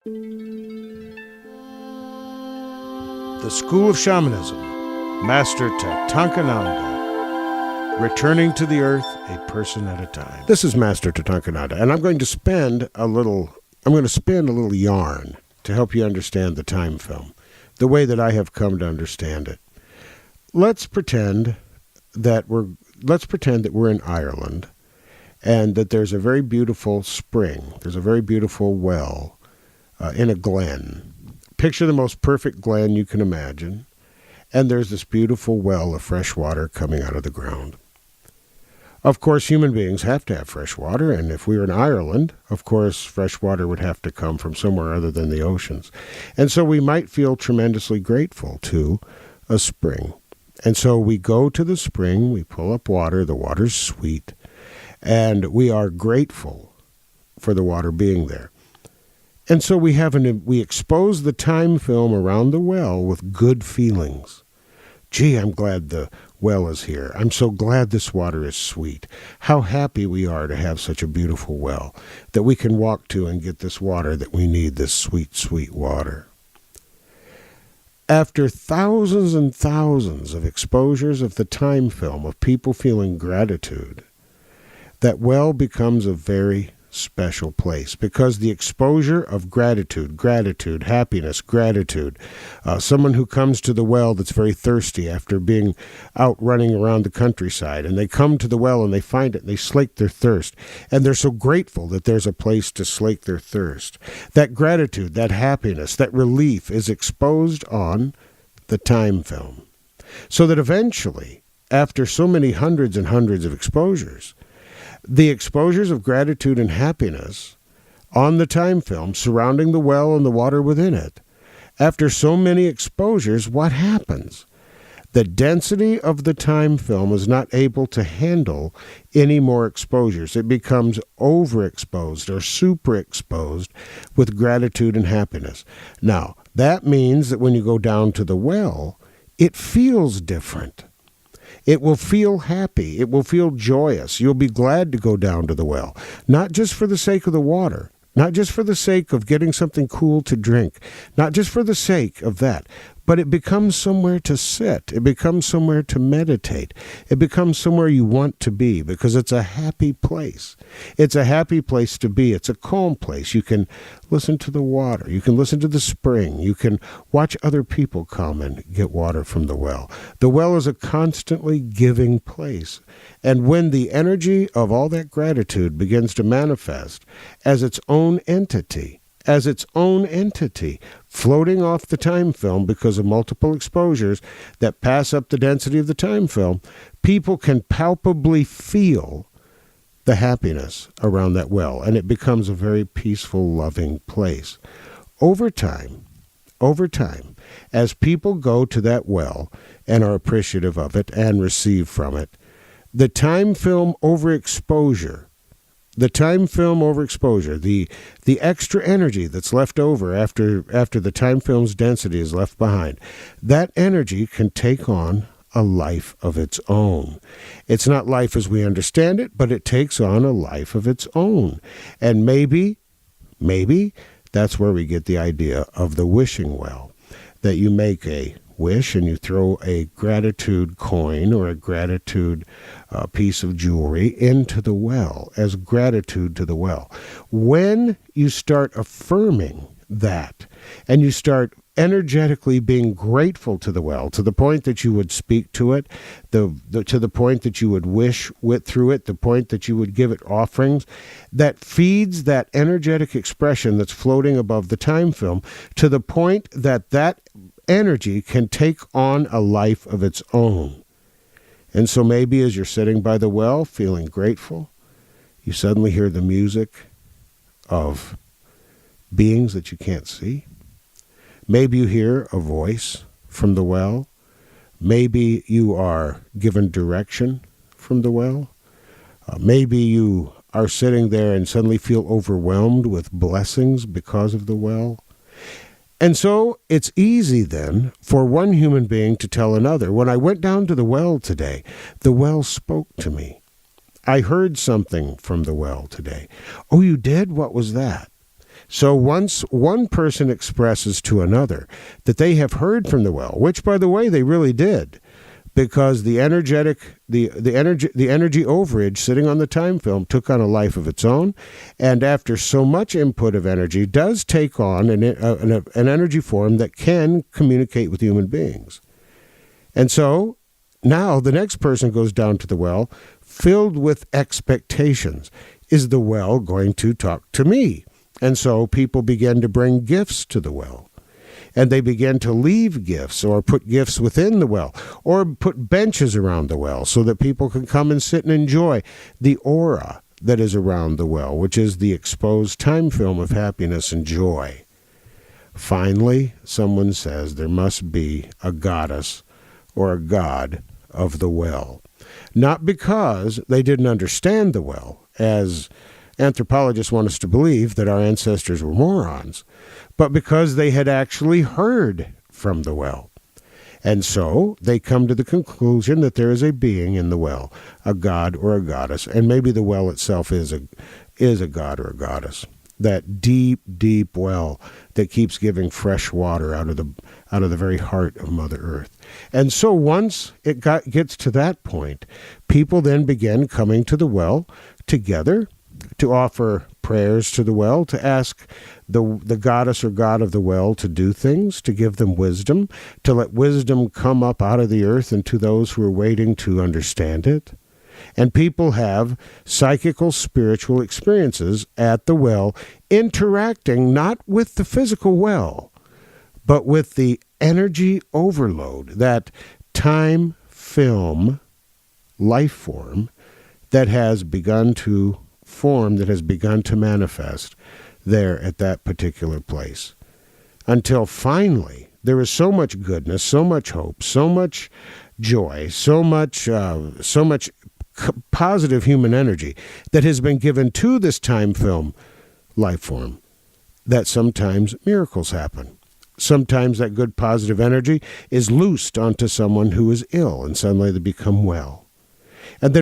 The School of Shamanism, Master Tatankananda, returning to the earth a person at a time. This is Master Tatankananda, and I'm going to spin a little yarn to help you understand the time film, the way that I have come to understand it. Let's pretend that we're in Ireland, and that there's a very beautiful spring. There's a very beautiful well in a glen. Picture the most perfect glen you can imagine, and there's this beautiful well of fresh water coming out of the ground. Of course, human beings have to have fresh water, and if we were in Ireland, of course, fresh water would have to come from somewhere other than the oceans. And so we might feel tremendously grateful to a spring. And so we go to the spring, we pull up water, the water's sweet, and we are grateful for the water being there. And so we expose the time film around the well with good feelings. Gee, I'm glad the well is here. I'm so glad this water is sweet. How happy we are to have such a beautiful well that we can walk to and get this water that we need, this sweet, sweet water. After thousands and thousands of exposures of the time film of people feeling gratitude, that well becomes a very special place, because the exposure of gratitude, happiness, gratitude, someone who comes to the well that's very thirsty after being out running around the countryside, and they come to the well and they find it and they slake their thirst, and they're so grateful that there's a place to slake their thirst. That gratitude, that happiness, that relief is exposed on the time film, so that eventually, after so many hundreds and hundreds of exposures, the exposures of gratitude and happiness on the time film surrounding the well and the water within it, after so many exposures, what happens? The density of the time film is not able to handle any more exposures. It becomes overexposed or superexposed with gratitude and happiness. Now, that means that when you go down to the well, it feels different. It will feel happy. It will feel joyous. You'll be glad to go down to the well, not just for the sake of the water, not just for the sake of getting something cool to drink, not just for the sake of that, but it becomes somewhere to sit. It becomes somewhere to meditate. It becomes somewhere you want to be, because it's a happy place. It's a happy place to be. It's a calm place. You can listen to the water. You can listen to the spring. You can watch other people come and get water from the well. The well is a constantly giving place. And when the energy of all that gratitude begins to manifest as its own entity, floating off the time film because of multiple exposures that pass up the density of the time film, people can palpably feel the happiness around that well, and it becomes a very peaceful, loving place. Over time, as people go to that well and are appreciative of it and receive from it, the time film overexposure, the extra energy that's left over after the time film's density is left behind, that energy can take on a life of its own. It's not life as we understand it, but it takes on a life of its own. And maybe that's where we get the idea of the wishing well, that you make a wish and you throw a gratitude coin or a gratitude piece of jewelry into the well as gratitude to the well. When you start affirming that and you start energetically being grateful to the well, to the point that you would speak to it, to the point that you would wish through it, the point that you would give it offerings, that feeds that energetic expression that's floating above the time film to the point that that energy can take on a life of its own. And so maybe as you're sitting by the well feeling grateful, you suddenly hear the music of beings that you can't see. Maybe you hear a voice from the well. Maybe you are given direction from the well. Maybe you are sitting there and suddenly feel overwhelmed with blessings because of the well. And so it's easy then for one human being to tell another, when I went down to the well today, the well spoke to me. I heard something from the well today. Oh, you did? What was that? So once one person expresses to another that they have heard from the well, which, by the way, they really did, because the energy overage sitting on the time film took on a life of its own, and after so much input of energy, does take on an energy form that can communicate with human beings. And so now the next person goes down to the well filled with expectations. Is the well going to talk to me? And so people begin to bring gifts to the well. And they begin to leave gifts or put gifts within the well or put benches around the well so that people can come and sit and enjoy the aura that is around the well, which is the exposed time film of happiness and joy. Finally, someone says there must be a goddess or a god of the well. Not because they didn't understand the well, as anthropologists want us to believe that our ancestors were morons, but because they had actually heard from the well. And so they come to the conclusion that there is a being in the well, a god or a goddess, and maybe the well itself is a god or a goddess. That deep, deep well that keeps giving fresh water out of the very heart of Mother Earth. And so once it gets to that point, people then begin coming to the well together to offer prayers to the well, to ask the goddess or god of the well to do things, to give them wisdom, to let wisdom come up out of the earth and to those who are waiting to understand it. And people have psychical, spiritual experiences at the well, interacting not with the physical well, but with the energy overload, that time film life form that has begun to form, that has begun to manifest there at that particular place. Until finally, there is so much goodness, so much hope, so much joy, so much positive human energy that has been given to this time film life form that sometimes miracles happen. Sometimes that good positive energy is loosed onto someone who is ill and suddenly they become well.